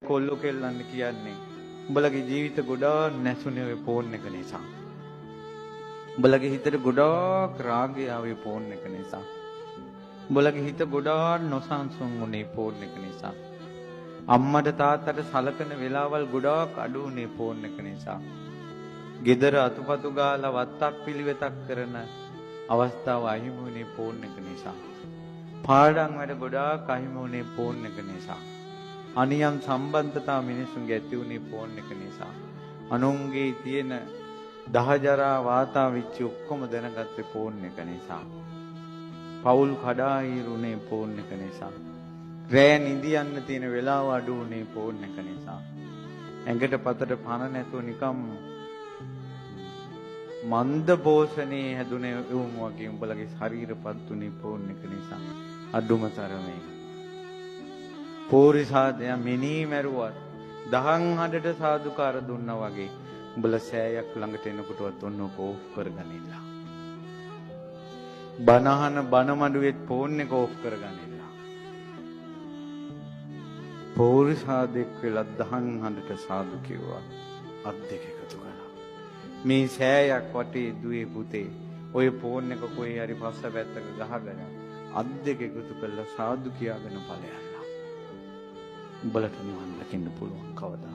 කොල්ලෝ කෙල්ලන් කියන්නේ උඹලගේ ජීවිත ගොඩාක් නැසුනේ ඔය ෆෝන් එක නිසා. උඹලගේ හිතට ගොඩාක් රාගය ආවේ ෆෝන් එක නිසා. උඹලගේ හිත ගොඩාක් නොසන්සුන් වුණේ ෆෝන් එක නිසා. අම්මට තාත්තට සලකන වෙලාවල් ගොඩාක් අඩු වුණේ ෆෝන් එක නිසා. ගෙදර අතුපතු ගාලා වත්තක් පිළිවෙතක් කරන අවස්ථාව අහිමි වුණේ ෆෝන් එක නිසා. පාඩම් වල ගොඩාක් අහිමි වුණේ ෆෝන් එක නිසා. අනියම් සම්බන්ධතා මිනිසුන්ගේ ඇති වුණේ ෆෝන් එක නිසා. අනුන්ගේ තියෙන දහජරා වාතා විච්ච ඔක්කොම දැනගත්තේ ෆෝන් එක නිසා. පවුල් කඩාහිරුනේ ෆෝන් එක නිසා. රෑ නිදියන්න තියෙන වෙලාව අඩු වුණේ ෆෝන් එක නිසා. ඇඟට පතට පණ නැතුව නිකම් මන්ද පෝෂණේ හැදුනේ වුම් වගේ උඹලගේ ශරීරපත් උනේ ෆෝන් එක නිසා. අඩුම තරමේ පෝරිසාදය මිනී මැරුවත් දහං හඬට සාදුකාර දුන්නා වගේ උඹලා සෑයක් ළඟට එනකොටවත් ඔන්න ඕෆ් කරගනින්න. බනහන බන මඩුවෙත් ෆෝන් එක ඕෆ් කරගනින්න. පෝරිසාදෙක් වෙලා දහං හඬට සාදු කිව්වා අත් දෙක එකතු කළා. මේ සෑයක් වටේ දුවේ පුතේ ඔය ෆෝන් එක කොහේ හරි පස්ස පැත්තක ගහගෙන අත් දෙක එකතු කරලා සාදු කියාගෙන ඵලයල්ලා. උඹලට නිවන් දකින්න පුළුවන් කවදා